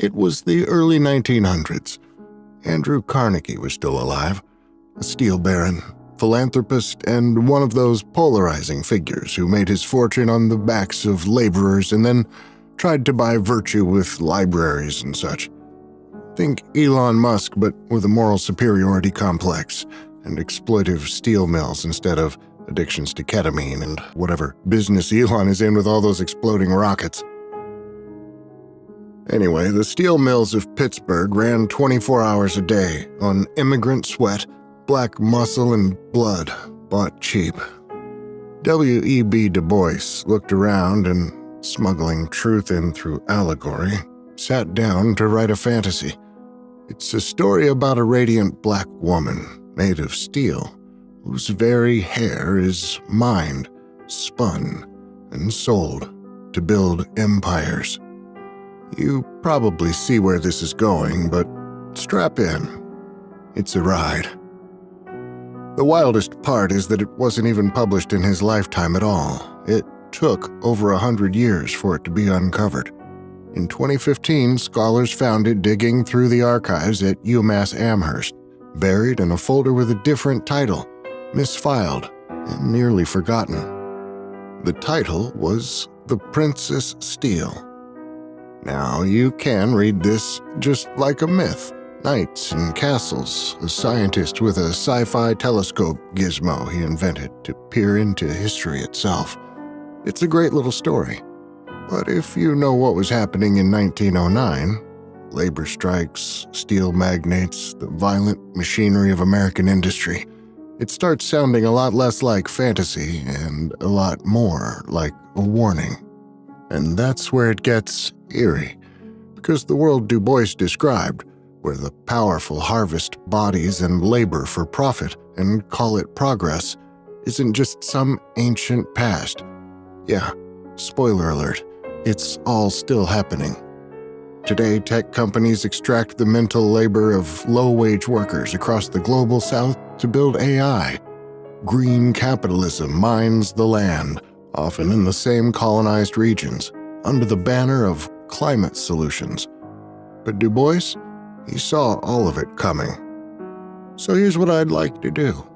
It was the early 1900s. Andrew Carnegie was still alive, a steel baron, philanthropist, and one of those polarizing figures who made his fortune on the backs of laborers and then tried to buy virtue with libraries and such. Think Elon Musk, but with a moral superiority complex and exploitive steel mills instead of addictions to ketamine and whatever business Elon is in with all those exploding rockets. Anyway, the steel mills of Pittsburgh ran 24 hours a day on immigrant sweat, black muscle, and blood bought cheap. W.E.B. Du Bois looked around and, smuggling truth in through allegory, sat down to write a fantasy. It's a story about a radiant black woman made of steel, whose very hair is mined, spun, and sold to build empires. You probably see where this is going, but strap in. It's a ride. The wildest part is that it wasn't even published in his lifetime at all. It took over 100 years for it to be uncovered. In 2015, scholars found it digging through the archives at UMass Amherst, buried in a folder with a different title, misfiled and nearly forgotten. The title was The Princess Steel. Now, you can read this just like a myth. Knights and castles, a scientist with a sci-fi telescope gizmo he invented to peer into history itself. It's a great little story. But if you know what was happening in 1909, labor strikes, steel magnates, the violent machinery of American industry, it starts sounding a lot less like fantasy and a lot more like a warning. And that's where it gets eerie, because the world Du Bois described, where the powerful harvest bodies and labor for profit and call it progress, isn't just some ancient past. Yeah, spoiler alert, it's all still happening. Today, tech companies extract the mental labor of low-wage workers across the global south to build AI. Green capitalism mines the land, often in the same colonized regions, under the banner of climate solutions. But Du Bois, he saw all of it coming. So here's what I'd like to do.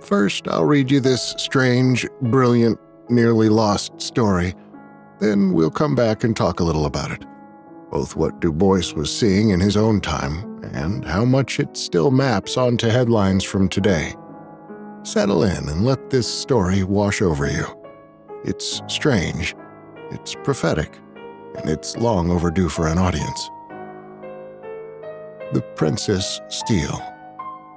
First, I'll read you this strange, brilliant, nearly lost story. Then we'll come back and talk a little about it. Both what Du Bois was seeing in his own time and how much it still maps onto headlines from today. Settle in and let this story wash over you. It's strange, it's prophetic, and it's long overdue for an audience. The Princess Steel,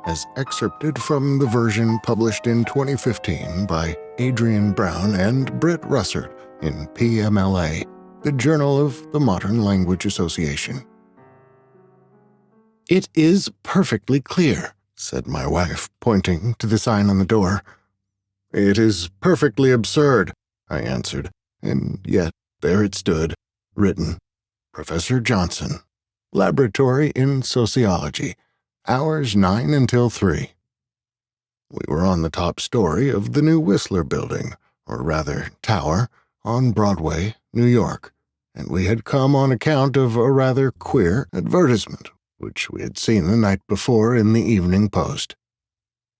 as excerpted from the version published in 2015 by Adrienne Brown and Britt Rusert in PMLA, the Journal of the Modern Language Association. "It is perfectly clear," said my wife, pointing to the sign on the door. "It is perfectly absurd," I answered, and yet there it stood, written, Professor Johnson, Laboratory in Sociology, hours 9 until 3. We were on the top story of the new Whistler Building, or rather tower, on Broadway, New York, and we had come on account of a rather queer advertisement, which we had seen the night before in the Evening Post.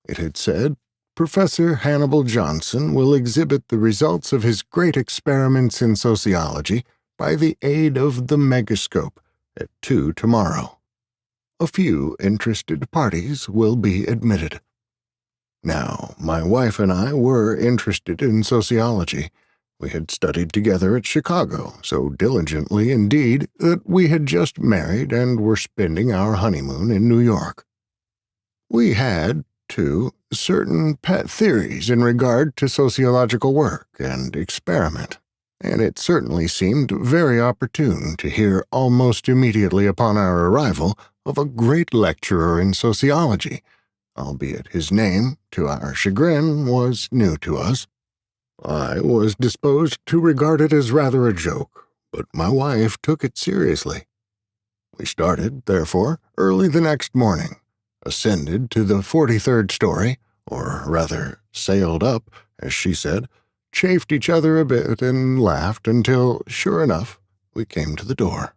It had said, Professor Hannibal Johnson will exhibit the results of his great experiments in sociology by the aid of the megascope at 2 tomorrow. A few interested parties will be admitted. Now, my wife and I were interested in sociology. We had studied together at Chicago, so diligently indeed that we had just married and were spending our honeymoon in New York. We had, too, certain pet theories in regard to sociological work and experiment, and it certainly seemed very opportune to hear almost immediately upon our arrival of a great lecturer in sociology, albeit his name, to our chagrin, was new to us. I was disposed to regard it as rather a joke, but my wife took it seriously. We started, therefore, early the next morning, ascended to the 43rd story, or rather sailed up, as she said, chafed each other a bit and laughed until, sure enough, we came to the door.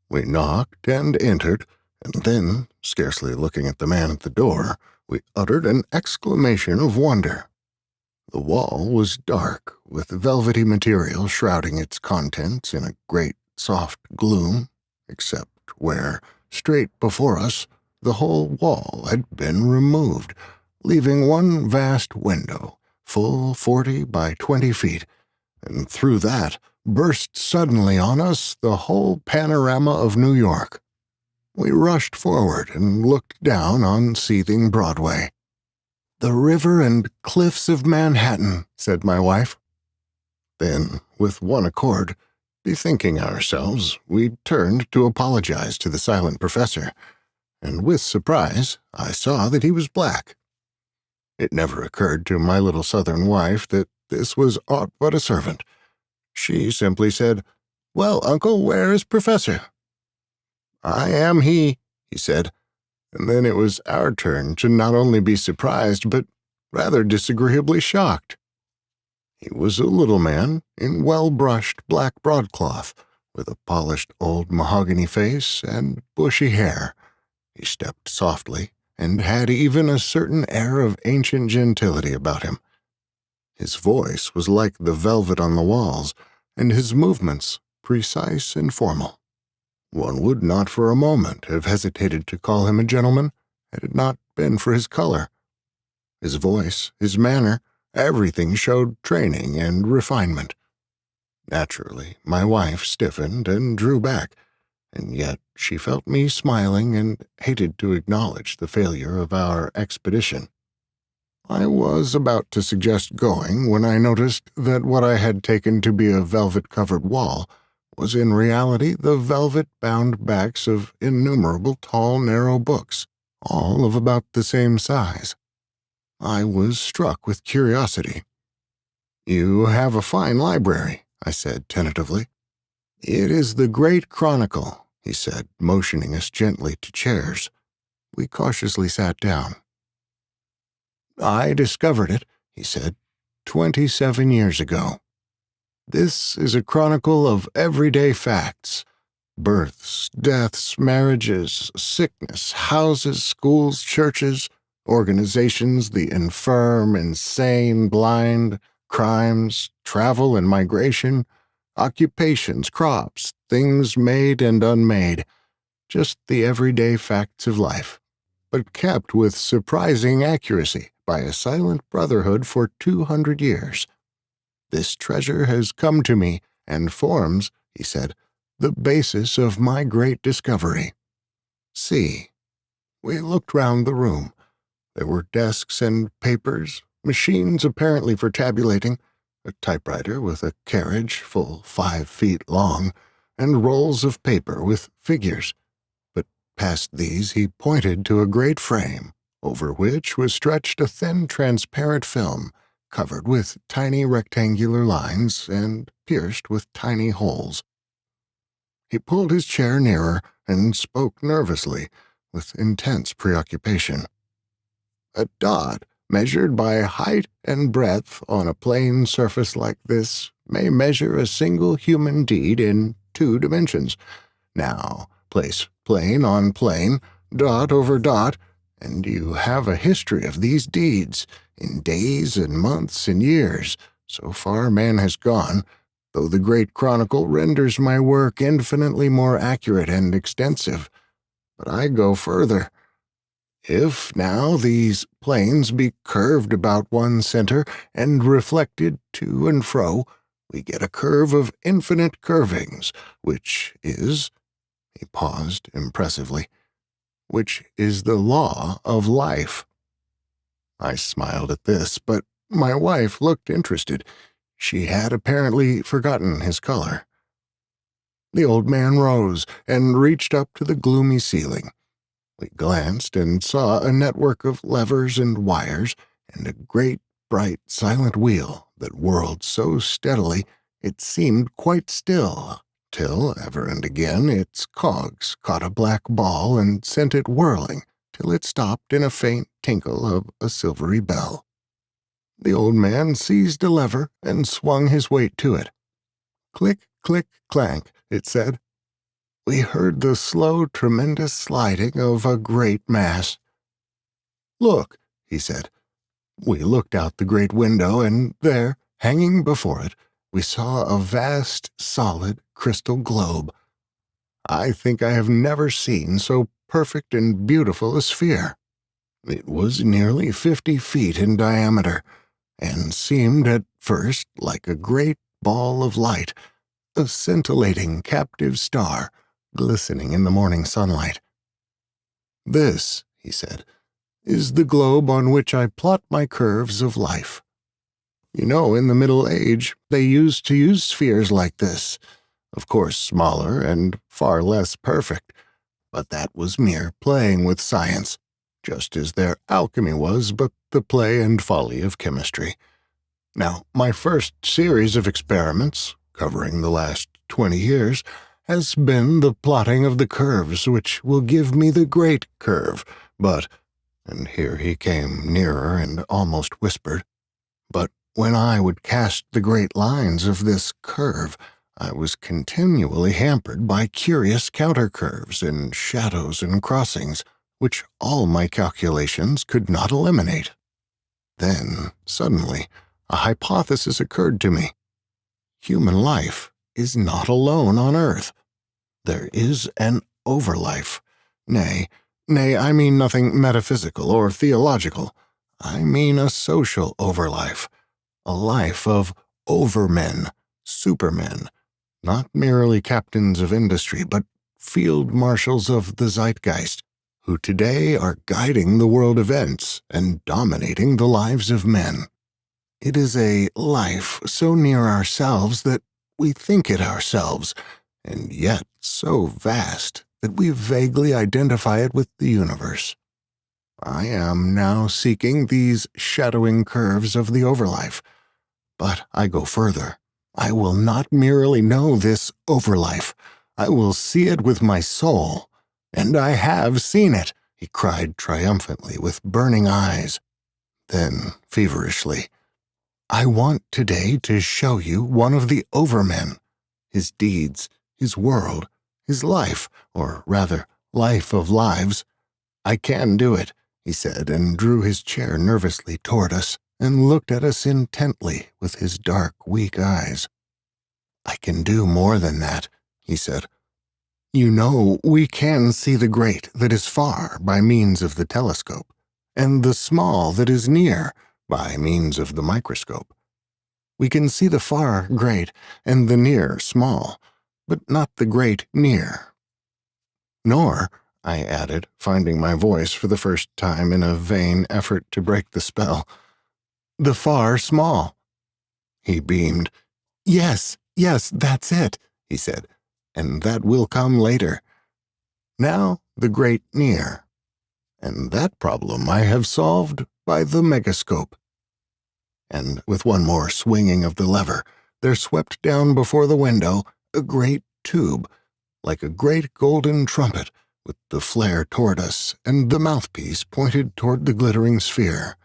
We knocked and entered, and then, scarcely looking at the man at the door, we uttered an exclamation of wonder. The wall was dark, with velvety material shrouding its contents in a great soft gloom, except where, straight before us, the whole wall had been removed, leaving one vast window, full 40 by 20 feet, and through that burst suddenly on us the whole panorama of New York. We rushed forward and looked down on seething Broadway. "The river and cliffs of Manhattan," said my wife. Then, with one accord, bethinking ourselves, we turned to apologize to the silent professor, and with surprise I saw that he was black. It never occurred to my little southern wife that this was aught but a servant. She simply said, "Well, Uncle, where is Professor?" "I am he," he said, and then it was our turn to not only be surprised, but rather disagreeably shocked. He was a little man in well-brushed black broadcloth, with a polished old mahogany face and bushy hair. He stepped softly, and had even a certain air of ancient gentility about him. His voice was like the velvet on the walls, and his movements precise and formal. One would not for a moment have hesitated to call him a gentleman had it not been for his color. His voice, his manner, everything showed training and refinement. Naturally, my wife stiffened and drew back, and yet she felt me smiling and hated to acknowledge the failure of our expedition. I was about to suggest going when I noticed that what I had taken to be a velvet-covered wall was in reality the velvet-bound backs of innumerable tall, narrow books, all of about the same size. I was struck with curiosity. "You have a fine library," I said tentatively. "It is the Great Chronicle," he said, motioning us gently to chairs. We cautiously sat down. "I discovered it," he said, 27 years ago. This is a chronicle of everyday facts. Births, deaths, marriages, sickness, houses, schools, churches, organizations, the infirm, insane, blind, crimes, travel and migration, occupations, crops, things made and unmade, just the everyday facts of life, but kept with surprising accuracy by a silent brotherhood for 200 years. This treasure has come to me and forms," he said, "the basis of my great discovery. See." We looked round the room. There were desks and papers, machines apparently for tabulating, a typewriter with a carriage full 5 feet long, and rolls of paper with figures. But past these he pointed to a great frame, over which was stretched a thin transparent film, covered with tiny rectangular lines and pierced with tiny holes. He pulled his chair nearer and spoke nervously, with intense preoccupation. "A dot, measured by height and breadth on a plane surface like this, may measure a single human deed in 2 dimensions. Now, place plane on plane, dot over dot, and you have a history of these deeds, in days and months and years. So far man has gone, though the Great Chronicle renders my work infinitely more accurate and extensive. But I go further. If now these planes be curved about one center and reflected to and fro, we get a curve of infinite curvings, which is," he paused impressively, "which is the law of life." I smiled at this, but my wife looked interested. She had apparently forgotten his color. The old man rose and reached up to the gloomy ceiling. We glanced and saw a network of levers and wires and a great, bright, silent wheel that whirled so steadily it seemed quite still, till ever and again its cogs caught a black ball and sent it whirling till it stopped in a faint tinkle of a silvery bell. The old man seized a lever and swung his weight to it. "Click, click, clank," it said. we heard the slow, tremendous sliding of a great mass. "Look," he said. We looked out the great window, and there, hanging before it, we saw a vast, solid, crystal globe. I think I have never seen so perfect and beautiful a sphere. It was nearly 50 feet in diameter, and seemed at first like a great ball of light, a scintillating captive star, glistening in the morning sunlight. "This," he said, "is the globe on which I plot my curves of life. You know, in the Middle Age, they used to use spheres like this, of course smaller and far less perfect, but that was mere playing with science, just as their alchemy was but the play and folly of chemistry. Now, my first series of experiments, covering the last 20 years, has been the plotting of the curves which will give me the great curve, but," and here he came nearer and almost whispered, "but when I would cast the great lines of this curve, I was continually hampered by curious counter-curves and shadows and crossings, which all my calculations could not eliminate. Then, suddenly, a hypothesis occurred to me. Human life is not alone on Earth. There is an overlife. Nay, I mean nothing metaphysical or theological. I mean a social overlife, a life of overmen, supermen, not merely captains of industry, but field marshals of the zeitgeist, who today are guiding the world events and dominating the lives of men. It is a life so near ourselves that we think it ourselves, and yet so vast that we vaguely identify it with the universe. I am now seeking these shadowing curves of the overlife, but I go further. I will not merely know this overlife. I will see it with my soul. And I have seen it, he cried triumphantly with burning eyes. Then, feverishly, I want today to show you one of the overmen, his deeds, his world, his life, or rather, life of lives. I can do it, he said, and drew his chair nervously toward us, and looked at us intently with his dark, weak eyes. I can do more than that, he said. You know, we can see the great that is far by means of the telescope, and the small that is near by means of the microscope. We can see the far great and the near small, but not the great near. Nor, I added, finding my voice for the first time in a vain effort to break the spell, the far small. He beamed. Yes, that's it, he said, and that will come later. Now the great near. And that problem I have solved by the megascope. And with one more swinging of the lever, there swept down before the window a great tube, like a great golden trumpet, with the flare toward us and the mouthpiece pointed toward the glittering sphere.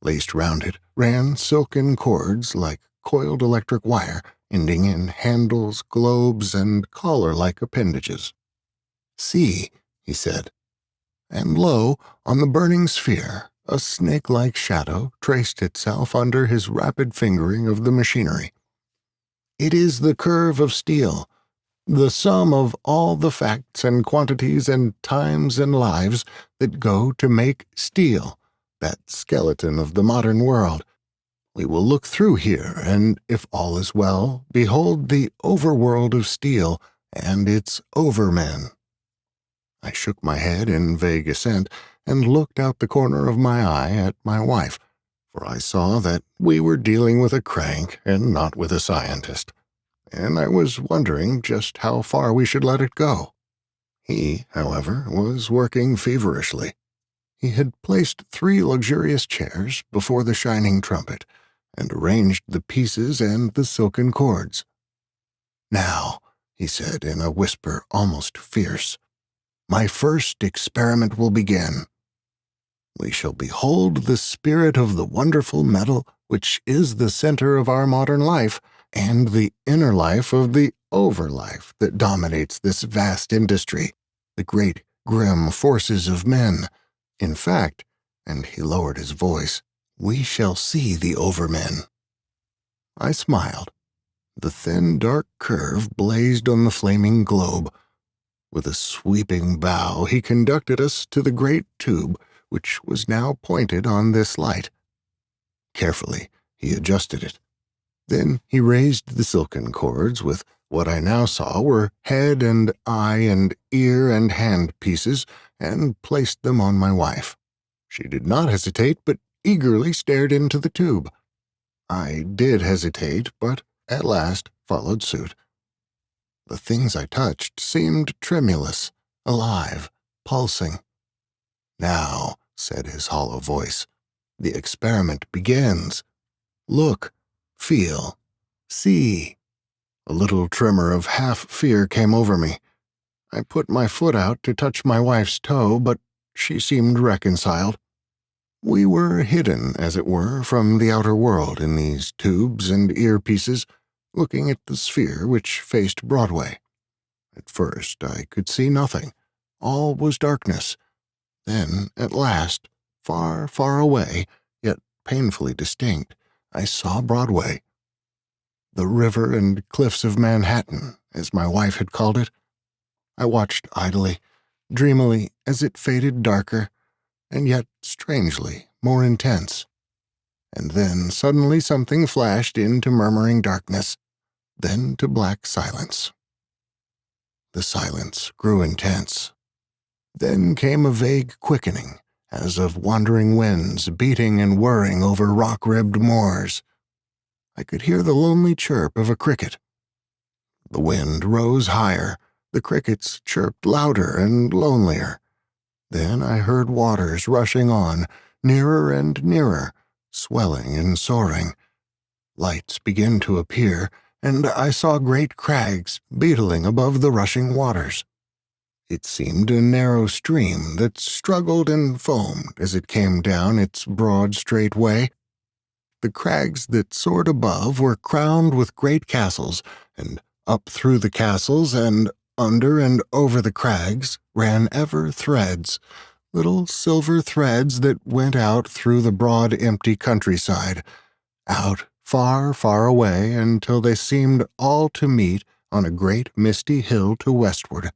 Laced round it ran silken cords like coiled electric wire, ending in handles, globes, and collar-like appendages. See, he said, and lo, on the burning sphere, a snake-like shadow traced itself under his rapid fingering of the machinery. It is the curve of steel, the sum of all the facts and quantities and times and lives that go to make steel, that skeleton of the modern world. We will look through here, and if all is well, behold the overworld of steel and its overmen. I shook my head in vague assent and looked out the corner of my eye at my wife, for I saw that we were dealing with a crank and not with a scientist, and I was wondering just how far we should let it go. He, however, was working feverishly. He had placed 3 luxurious chairs before the shining trumpet, and arranged the pieces and the silken cords. Now, he said in a whisper almost fierce, my first experiment will begin. We shall behold the spirit of the wonderful metal which is the center of our modern life and the inner life of the overlife that dominates this vast industry, the great grim forces of men. In fact, and he lowered his voice, we shall see the overmen. I smiled. The thin, dark curve blazed on the flaming globe. With a sweeping bow, he conducted us to the great tube, which was now pointed on this light. Carefully, he adjusted it. Then he raised the silken cords with what I now saw were head and eye and ear and hand pieces, and placed them on my wife. She did not hesitate, but eagerly stared into the tube. I did hesitate, but at last followed suit. The things I touched seemed tremulous, alive, pulsing. Now, said his hollow voice, the experiment begins. Look, feel, see. A little tremor of half-fear came over me. I put my foot out to touch my wife's toe, but she seemed reconciled. We were hidden, as it were, from the outer world in these tubes and earpieces, looking at the sphere which faced Broadway. At first I could see nothing. All was darkness. Then, at last, far, far away, yet painfully distinct, I saw Broadway. The river and cliffs of Manhattan, as my wife had called it. I watched idly, dreamily, as it faded darker, and yet strangely more intense. And then suddenly something flashed into murmuring darkness, then to black silence. The silence grew intense. Then came a vague quickening, as of wandering winds beating and whirring over rock-ribbed moors. I could hear the lonely chirp of a cricket. The wind rose higher, the crickets chirped louder and lonelier. Then I heard waters rushing on, nearer and nearer, swelling and soaring. Lights began to appear, and I saw great crags beetling above the rushing waters. It seemed a narrow stream that struggled and foamed as it came down its broad, straight way. The crags that soared above were crowned with great castles, and up through the castles and under and over the crags ran ever threads, little silver threads that went out through the broad, empty countryside, out far, far away until they seemed all to meet on a great misty hill to westward.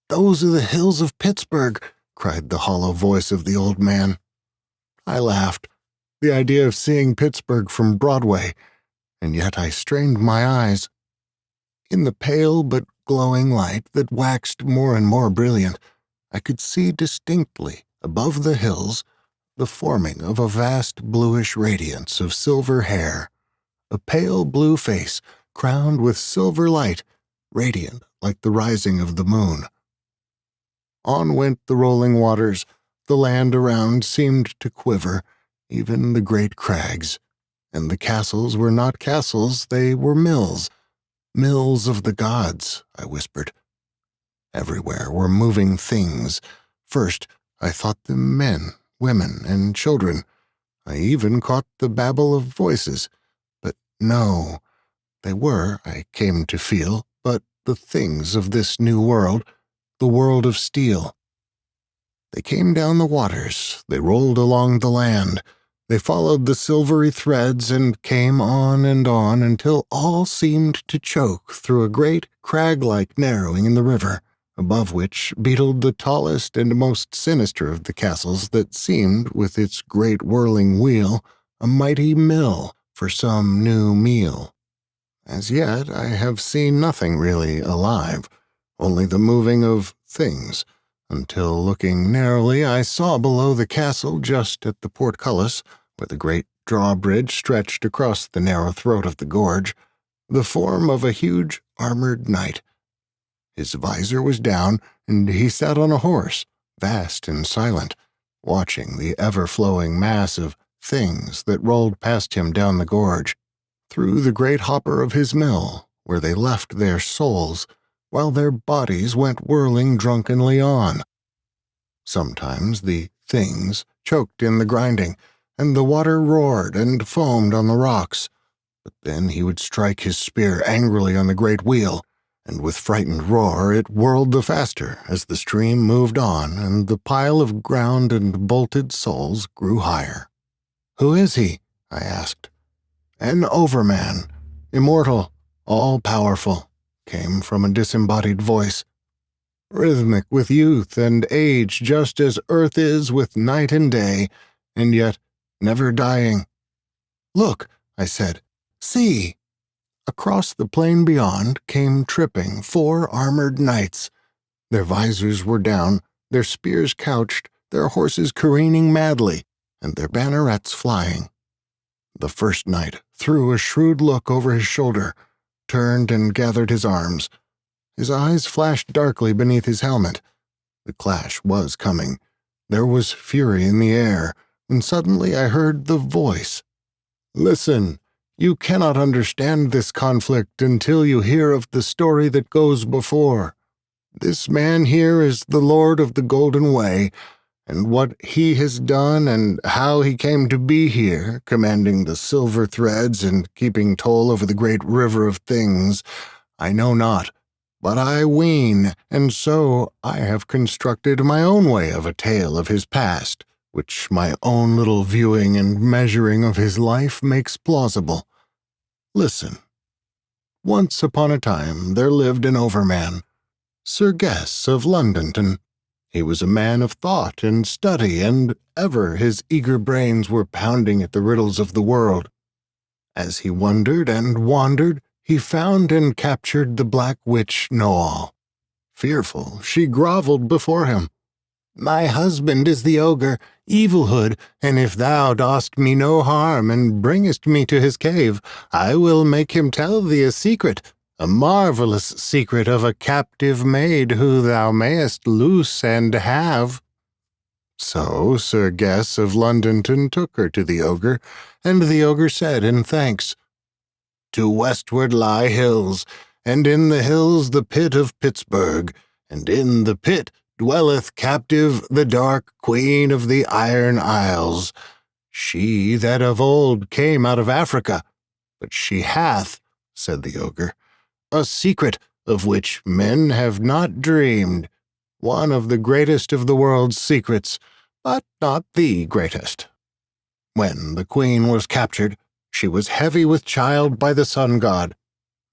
"Those are the hills of Pittsburgh," cried the hollow voice of the old man. I laughed. The idea of seeing Pittsburgh from Broadway, and yet I strained my eyes. In the pale but glowing light that waxed more and more brilliant, I could see distinctly, above the hills, the forming of a vast bluish radiance of silver hair, a pale blue face crowned with silver light, radiant like the rising of the moon. On went the rolling waters. The land around seemed to quiver, even the great crags, and the castles were not castles, they were mills. Mills of the gods, I whispered. Everywhere were moving things. First, I thought them men, women, and children. I even caught the babble of voices. But no, they were, I came to feel, but the things of this new world, the world of steel. They came down the waters, they rolled along the land, they followed the silvery threads and came on until all seemed to choke through a great crag-like narrowing in the river, above which beetled the tallest and most sinister of the castles that seemed, with its great whirling wheel, a mighty mill for some new meal. As yet I have seen nothing really alive, only the moving of things, until looking narrowly I saw below the castle, just at the portcullis, where the great drawbridge stretched across the narrow throat of the gorge, the form of a huge armored knight. His visor was down, and he sat on a horse, vast and silent, watching the ever-flowing mass of things that rolled past him down the gorge, through the great hopper of his mill, where they left their souls, while their bodies went whirling drunkenly on. Sometimes the things choked in the grinding, and the water roared and foamed on the rocks, but then he would strike his spear angrily on the great wheel, and with frightened roar it whirled the faster as the stream moved on and the pile of ground and bolted souls grew higher. "Who is he?" I asked. "An overman, immortal, all-powerful," came from a disembodied voice. "Rhythmic with youth and age, just as earth is with night and day, and yet never dying." "Look," I said, "see!" Across the plain beyond came tripping 4 armored knights. Their visors were down, their spears couched, their horses careening madly, and their bannerets flying. The first knight threw a shrewd look over his shoulder, turned and gathered his arms. His eyes flashed darkly beneath his helmet. The clash was coming. There was fury in the air, and suddenly I heard the voice. "Listen, you cannot understand this conflict until you hear of the story that goes before. This man here is the Lord of the Golden Way, and what he has done and how he came to be here, commanding the silver threads and keeping toll over the great river of things, I know not. But I ween, and so I have constructed my own way of a tale of his past, which my own little viewing and measuring of his life makes plausible. Listen. Once upon a time there lived an overman, Sir Guess of Londonton. He was a man of thought and study, and ever his eager brains were pounding at the riddles of the world. As he wondered and wandered, he found and captured the black witch Know-all. Fearful, she grovelled before him. "My husband is the ogre, Evilhood, and if thou dost me no harm and bringest me to his cave, I will make him tell thee a secret, a marvellous secret of a captive maid who thou mayest loose and have." So Sir Guess of Londonton took her to the ogre, and the ogre said in thanks, "To westward lie hills, and in the hills the pit of Pittsburgh, and in the pit dwelleth captive the dark queen of the Iron Isles. She that of old came out of Africa, but she hath," said the ogre, "a secret of which men have not dreamed, one of the greatest of the world's secrets, but not the greatest. When the queen was captured, she was heavy with child by the sun god,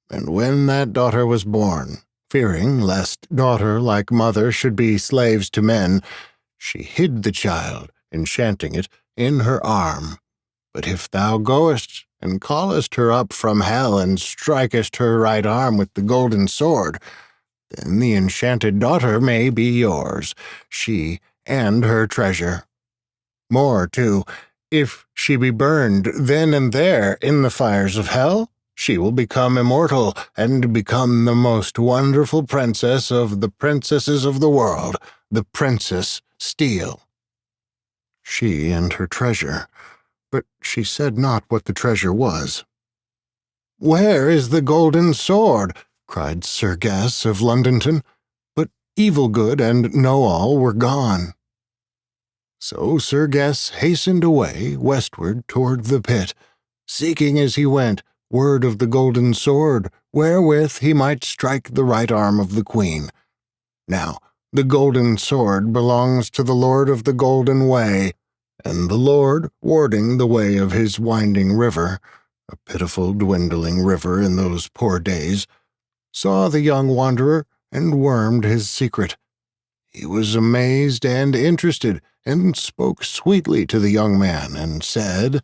and when that daughter was born, fearing lest daughter like mother should be slaves to men, she hid the child, enchanting it, in her arm. But if thou goest and callest her up from hell and strikest her right arm with the golden sword, then the enchanted daughter may be yours, she and her treasure. More, too, if she be burned then and there in the fires of hell, she will become immortal and become the most wonderful princess of the princesses of the world, the Princess Steel." She and her treasure, but she said not what the treasure was. "Where is the golden sword?" cried Sir Guess of Londonton, but Evilgood and Know-all were gone. So Sir Guess hastened away westward toward the pit, seeking as he went word of the golden sword, wherewith he might strike the right arm of the queen. Now, the golden sword belongs to the Lord of the Golden Way, and the Lord, warding the way of his winding river, a pitiful dwindling river in those poor days, saw the young wanderer and wormed his secret. He was amazed and interested, and spoke sweetly to the young man, and said,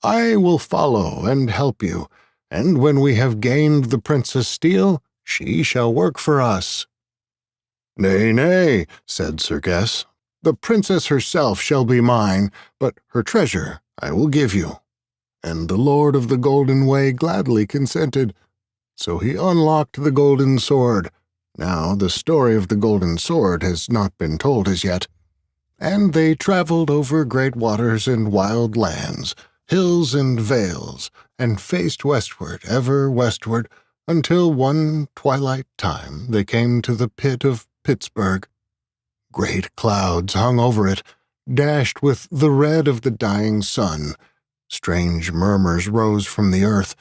"I will follow and help you, and when we have gained the Princess Steel, she shall work for us." "Nay, nay," said Sir Guess, "the princess herself shall be mine, but her treasure I will give you." And the Lord of the Golden Way gladly consented. So he unlocked the golden sword. Now the story of the golden sword has not been told as yet. And they travelled over great waters and wild lands, hills and vales, and faced westward, ever westward, until one twilight time they came to the pit of Pittsburgh. Great clouds hung over it, dashed with the red of the dying sun. Strange murmurs rose from the earth,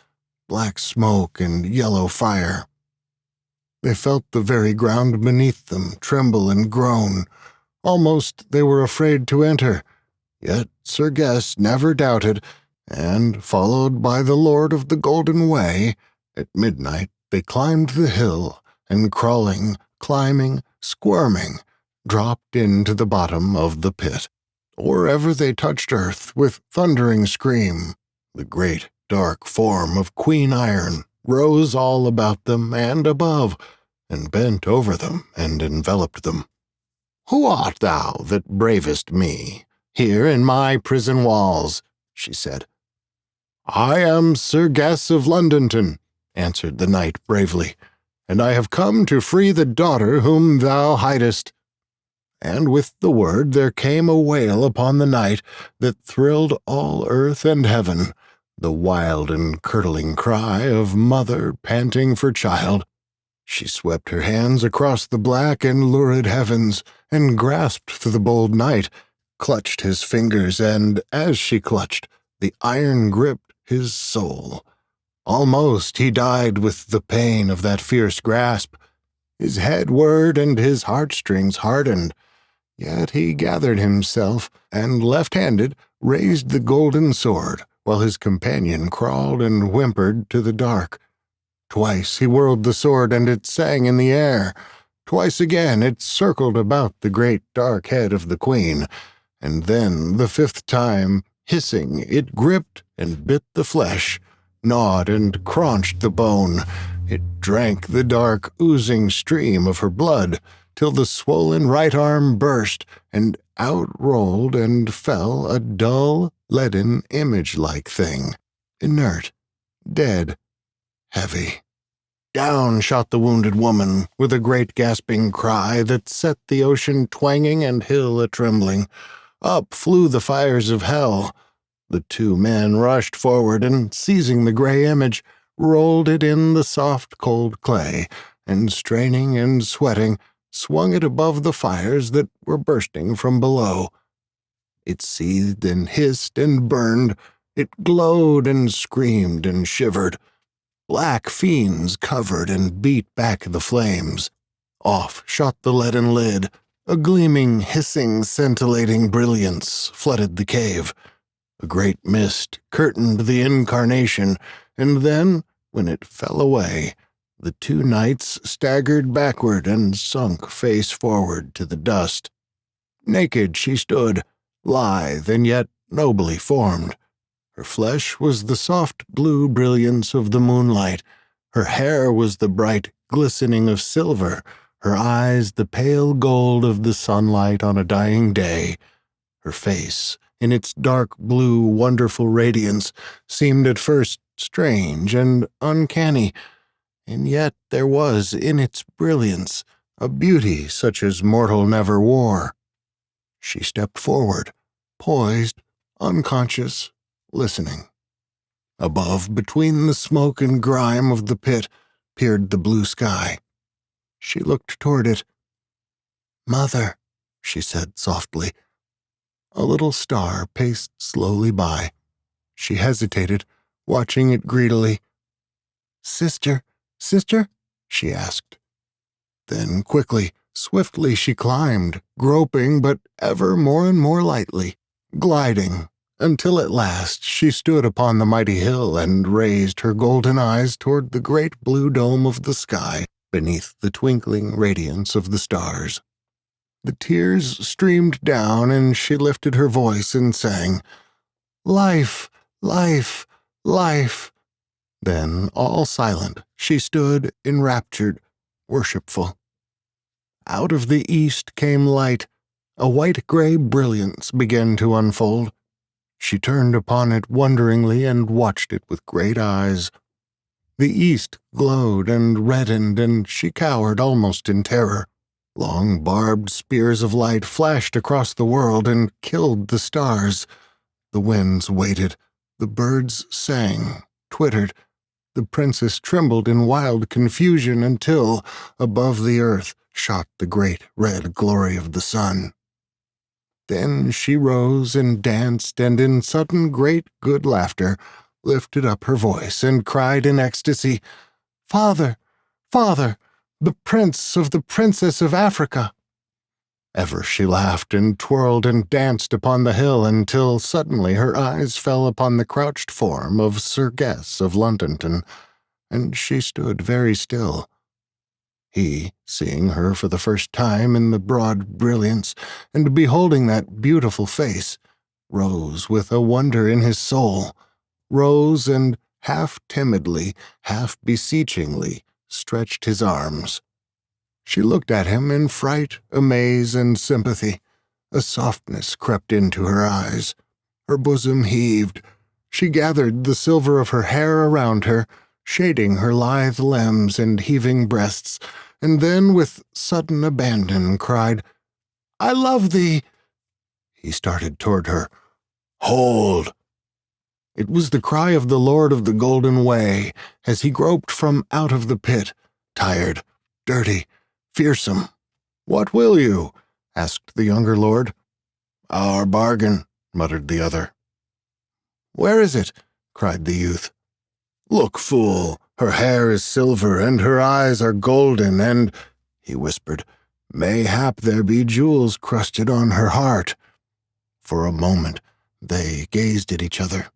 black smoke and yellow fire. They felt the very ground beneath them tremble and groan. Almost they were afraid to enter. Yet Sir Guest never doubted, and, followed by the Lord of the Golden Way, at midnight they climbed the hill, and crawling, climbing, squirming, dropped into the bottom of the pit. Or ever they touched earth with thundering scream, the great dark form of Queen Iron rose all about them and above, and bent over them and enveloped them. "Who art thou that bravest me, here in my prison walls?" she said. "I am Sir Guest of Londonton," answered the knight bravely, "and I have come to free the daughter whom thou hidest." And with the word there came a wail upon the night that thrilled all earth and heaven, the wild and curdling cry of mother panting for child. She swept her hands across the black and lurid heavens, and grasped for the bold knight, clutched his fingers, and, as she clutched, the iron gripped his soul. Almost he died with the pain of that fierce grasp. His head whirred and his heartstrings hardened. Yet he gathered himself, and left-handed raised the golden sword, while his companion crawled and whimpered to the dark. Twice he whirled the sword, and it sang in the air. Twice again it circled about the great dark head of the queen, and then the fifth time, hissing, it gripped and bit the flesh, gnawed and crunched the bone. It drank the dark, oozing stream of her blood, till the swollen right arm burst, and out rolled and fell a dull, leaden, image-like thing, inert, dead, heavy. Down shot the wounded woman, with a great gasping cry that set the ocean twanging and hill a-trembling. Up flew the fires of hell. The two men rushed forward, and, seizing the gray image, rolled it in the soft, cold clay, and, straining and sweating, swung it above the fires that were bursting from below. It seethed and hissed and burned. It glowed and screamed and shivered. Black fiends covered and beat back the flames. Off shot the leaden lid. A gleaming, hissing, scintillating brilliance flooded the cave. A great mist curtained the incarnation, and then, when it fell away, the two knights staggered backward and sunk face forward to the dust. Naked she stood, lithe and yet nobly formed. Her flesh was the soft blue brilliance of the moonlight. Her hair was the bright glistening of silver, her eyes the pale gold of the sunlight on a dying day. Her face, in its dark blue, wonderful radiance, seemed at first strange and uncanny, and yet there was in its brilliance a beauty such as mortal never wore. She stepped forward, poised, unconscious, listening. Above, between the smoke and grime of the pit, peered the blue sky. She looked toward it. "Mother," she said softly. A little star paced slowly by. She hesitated, watching it greedily. "Sister, sister?" she asked. Then quickly, swiftly she climbed, groping but ever more and more lightly, gliding, until at last she stood upon the mighty hill and raised her golden eyes toward the great blue dome of the sky beneath the twinkling radiance of the stars. The tears streamed down, and she lifted her voice and sang, "Life, life, life." Then, all silent, she stood enraptured, worshipful. Out of the east came light. A white-gray brilliance began to unfold. She turned upon it wonderingly and watched it with great eyes. The east glowed and reddened, and she cowered almost in terror. Long barbed spears of light flashed across the world and killed the stars. The winds waited. The birds sang, twittered. The princess trembled in wild confusion until, above the earth, shot the great red glory of the sun. Then she rose and danced, and in sudden great good laughter lifted up her voice and cried in ecstasy, "Father, Father, the prince of the princess of Africa." Ever she laughed and twirled and danced upon the hill until suddenly her eyes fell upon the crouched form of Sir Guess of Londonton, and she stood very still. He, seeing her for the first time in the broad brilliance, and beholding that beautiful face, rose with a wonder in his soul, rose and half timidly, half beseechingly stretched his arms. She looked at him in fright, amaze, and sympathy. A softness crept into her eyes. Her bosom heaved. She gathered the silver of her hair around her, shading her lithe limbs and heaving breasts, and then with sudden abandon cried, "I love thee!" He started toward her. "Hold!" It was the cry of the Lord of the Golden Way as he groped from out of the pit, tired, dirty, fearsome. "What will you?" asked the younger lord. "Our bargain," muttered the other. "Where is it?" cried the youth. "Look, fool, her hair is silver and her eyes are golden, and," he whispered, "mayhap there be jewels crusted on her heart." For a moment they gazed at each other.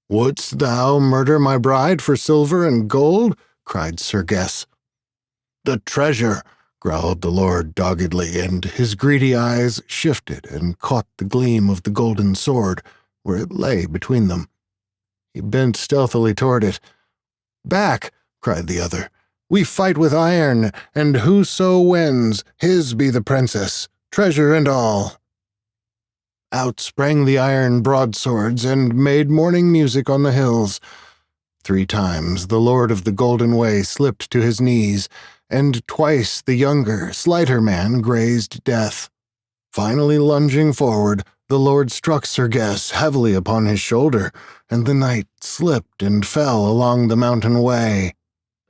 "Wouldst thou murder my bride for silver and gold?" cried Sir Guess. "The treasure," growled the lord doggedly, and his greedy eyes shifted and caught the gleam of the golden sword, where it lay between them. He bent stealthily toward it. "Back!" cried the other. "We fight with iron, and whoso wins, his be the princess, treasure and all." Out sprang the iron broadswords and made morning music on the hills. 3 times the Lord of the Golden Way slipped to his knees, and twice the younger, slighter man grazed death. Finally lunging forward, the Lord struck Sir Guess heavily upon his shoulder, and the knight slipped and fell along the mountain way.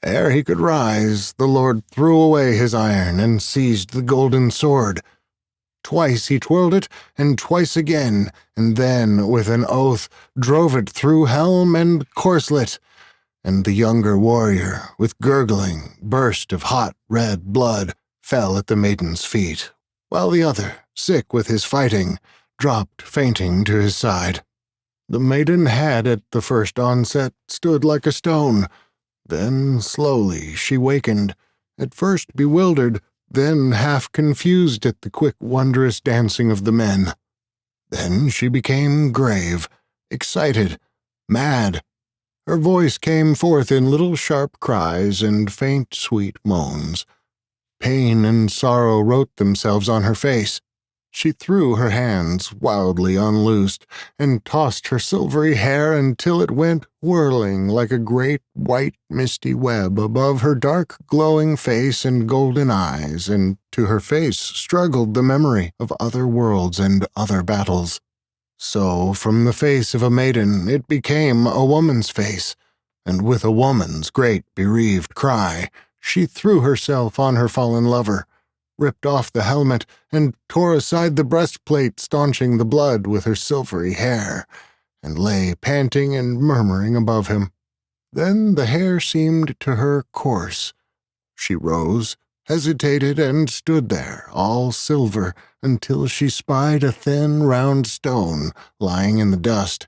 Ere he could rise, the Lord threw away his iron and seized the golden sword. Twice he twirled it, and twice again, and then, with an oath, drove it through helm and corslet, and the younger warrior, with gurgling burst of hot red blood, fell at the maiden's feet, while the other, sick with his fighting, dropped fainting to his side. The maiden had at the first onset stood like a stone. Then slowly she wakened, at first bewildered, then half confused at the quick, wondrous dancing of the men. Then she became grave, excited, mad. Her voice came forth in little sharp cries and faint, sweet moans. Pain and sorrow wrote themselves on her face. She threw her hands wildly unloosed, and tossed her silvery hair until it went whirling like a great white misty web above her dark glowing face and golden eyes, and to her face struggled the memory of other worlds and other battles. So from the face of a maiden it became a woman's face, and with a woman's great bereaved cry she threw herself on her fallen lover, ripped off the helmet, and tore aside the breastplate, staunching the blood with her silvery hair, and lay panting and murmuring above him. Then the hair seemed to her coarse. She rose, hesitated, and stood there, all silver, until she spied a thin, round stone lying in the dust.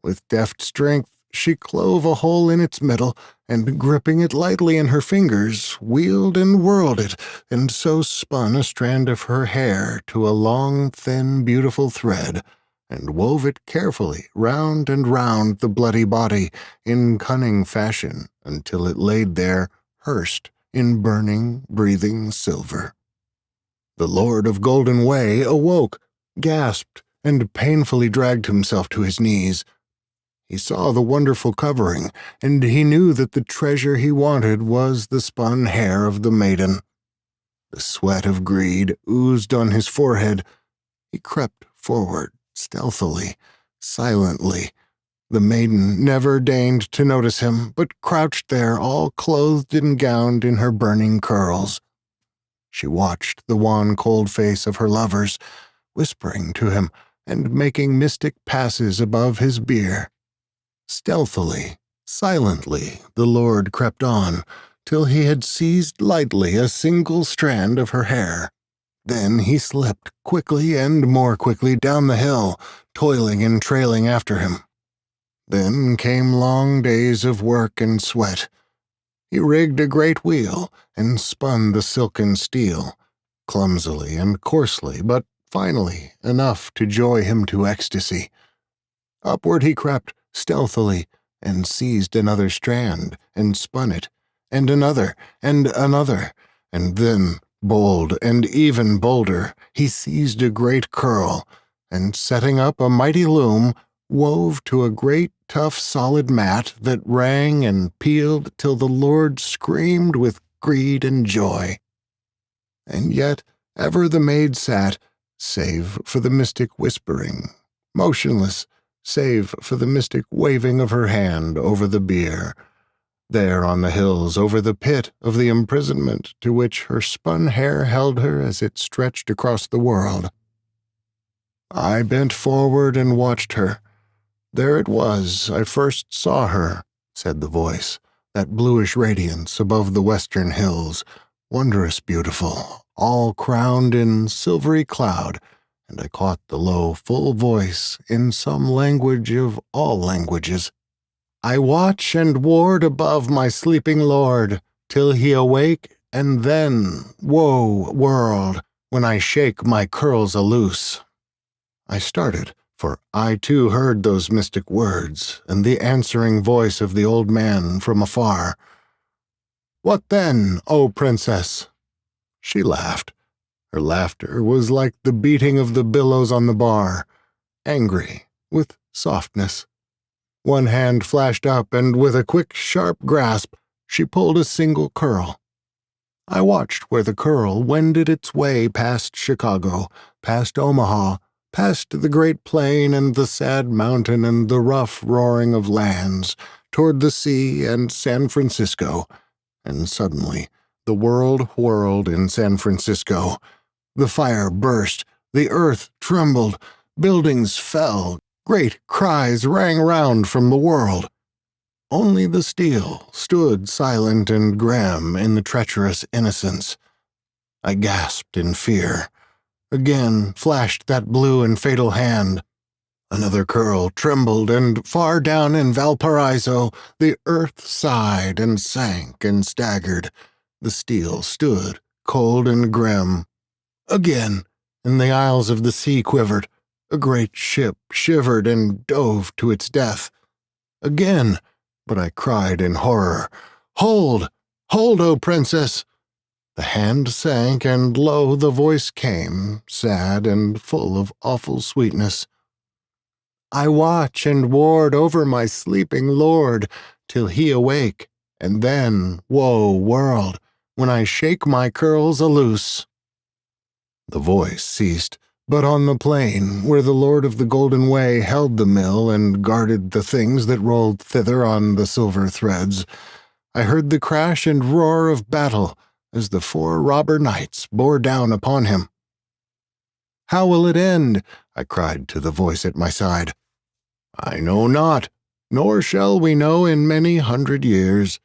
With deft strength she clove a hole in its middle, and gripping it lightly in her fingers, wheeled and whirled it, and so spun a strand of her hair to a long, thin, beautiful thread, and wove it carefully round and round the bloody body in cunning fashion until it laid there, hearsed in burning, breathing silver. The Lord of Golden Way awoke, gasped, and painfully dragged himself to his knees. He saw the wonderful covering, and he knew that the treasure he wanted was the spun hair of the maiden. The sweat of greed oozed on his forehead. He crept forward, stealthily, silently. The maiden never deigned to notice him, but crouched there all clothed and gowned in her burning curls. She watched the wan, cold face of her lovers, whispering to him and making mystic passes above his bier. Stealthily, silently, the Lord crept on, till he had seized lightly a single strand of her hair. Then he slipped quickly and more quickly down the hill, toiling and trailing after him. Then came long days of work and sweat. He rigged a great wheel and spun the silken steel, clumsily and coarsely, but finally enough to joy him to ecstasy. Upward he crept, stealthily, and seized another strand, and spun it, and another, and then, bold and even bolder, he seized a great curl, and setting up a mighty loom, wove to a great tough solid mat that rang and pealed till the Lord screamed with greed and joy. And yet ever the maid sat, save for the mystic whispering, motionless, save for the mystic waving of her hand over the bier, there on the hills over the pit of the imprisonment to which her spun hair held her as it stretched across the world. I bent forward and watched her. There it was I first saw her, said the voice, that bluish radiance above the western hills, wondrous beautiful, all crowned in silvery cloud, and I caught the low, full voice in some language of all languages. I watch and ward above my sleeping lord, till he awake, and then, woe world, when I shake my curls aloose. I started, for I too heard those mystic words, and the answering voice of the old man from afar. What then, O princess? She laughed. Her laughter was like the beating of the billows on the bar, angry, with softness. One hand flashed up, and with a quick, sharp grasp, she pulled a single curl. I watched where the curl wended its way past Chicago, past Omaha, past the great plain and the sad mountain and the rough roaring of lands, toward the sea and San Francisco, and suddenly the world whirled in San Francisco. The fire burst, the earth trembled, buildings fell, great cries rang round from the world. Only the steel stood silent and grim in the treacherous innocence. I gasped in fear. Again flashed that blue and fatal hand. Another curl trembled, and far down in Valparaiso the earth sighed and sank and staggered. The steel stood cold and grim. Again, and the isles of the sea quivered. A great ship shivered and dove to its death. Again, but I cried in horror, Hold! Hold, O princess! The hand sank, and lo, the voice came, sad and full of awful sweetness. I watch and ward over my sleeping lord, till he awake, and then, woe world, when I shake my curls aloose. The voice ceased, but on the plain, where the Lord of the Golden Way held the mill and guarded the things that rolled thither on the silver threads, I heard the crash and roar of battle as the 4 robber knights bore down upon him. How will it end? I cried to the voice at my side. I know not, nor shall we know in many 100 years.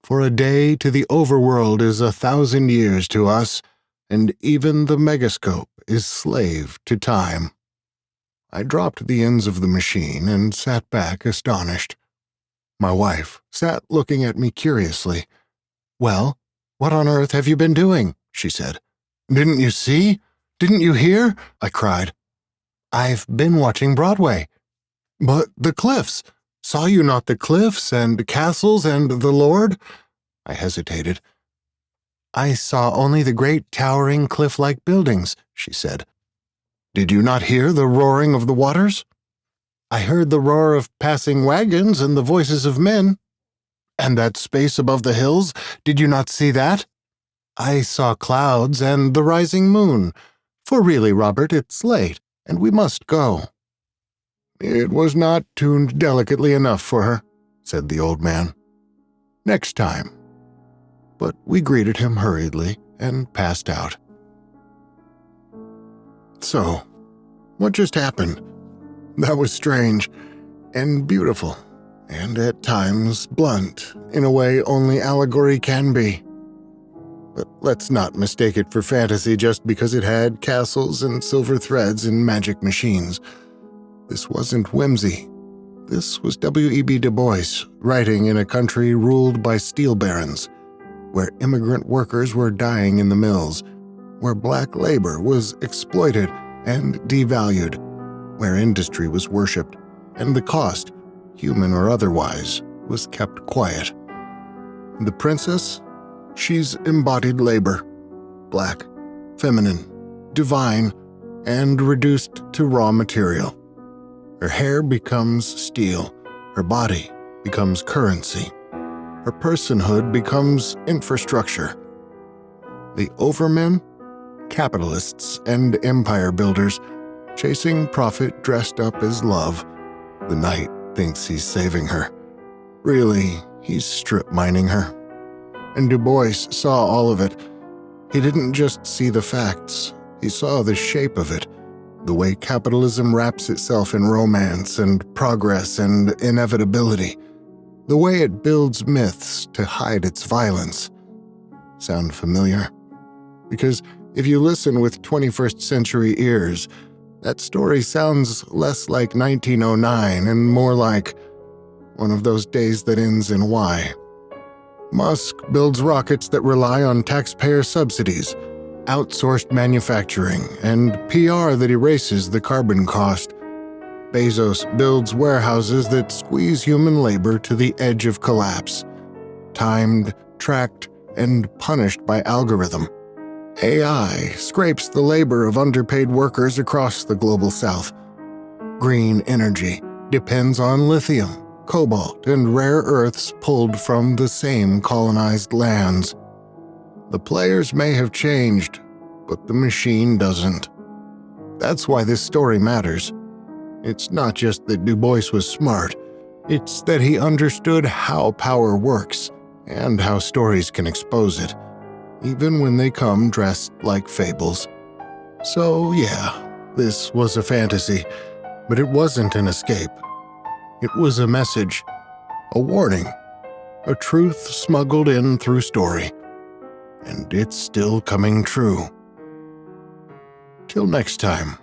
For a day to the overworld is 1,000 years to us, and even the megascope is slave to time. I dropped the ends of the machine and sat back astonished. My wife sat looking at me curiously. Well, what on earth have you been doing? She said. Didn't you see? Didn't you hear? I cried. I've been watching Broadway. But the cliffs! Saw you not the cliffs and castles and the Lord? I hesitated. I saw only the great towering cliff-like buildings, she said. Did you not hear the roaring of the waters? I heard the roar of passing wagons and the voices of men. And that space above the hills, did you not see that? I saw clouds and the rising moon. For really, Robert, it's late, and we must go. It was not tuned delicately enough for her, said the old man. Next time. But we greeted him hurriedly and passed out. So, what just happened? That was strange, and beautiful, and at times blunt in a way only allegory can be. But let's not mistake it for fantasy just because it had castles and silver threads and magic machines. This wasn't whimsy. This was W.E.B. Du Bois writing in a country ruled by steel barons, where immigrant workers were dying in the mills, where black labor was exploited and devalued, where industry was worshipped, and the cost, human or otherwise, was kept quiet. The princess? She's embodied labor, black, feminine, divine, and reduced to raw material. Her hair becomes steel, her body becomes currency, her personhood becomes infrastructure. The overmen? Capitalists and empire builders, chasing profit dressed up as love. The knight thinks he's saving her. Really, he's strip mining her. And Du Bois saw all of it. He didn't just see the facts, he saw the shape of it, the way capitalism wraps itself in romance and progress and inevitability, the way it builds myths to hide its violence. Sound familiar? Because if you listen with 21st century ears, that story sounds less like 1909 and more like one of those days that ends in Y. Musk builds rockets that rely on taxpayer subsidies, outsourced manufacturing, and PR that erases the carbon cost. Bezos builds warehouses that squeeze human labor to the edge of collapse, timed, tracked, and punished by algorithm. AI scrapes the labor of underpaid workers across the global south. Green energy depends on lithium, cobalt, and rare earths pulled from the same colonized lands. The players may have changed, but the machine doesn't. That's why this story matters. It's not just that Du Bois was smart, it's that he understood how power works and how stories can expose it, even when they come dressed like fables. So yeah, this was a fantasy, but it wasn't an escape. It was a message, a warning, a truth smuggled in through story. And it's still coming true. Till next time.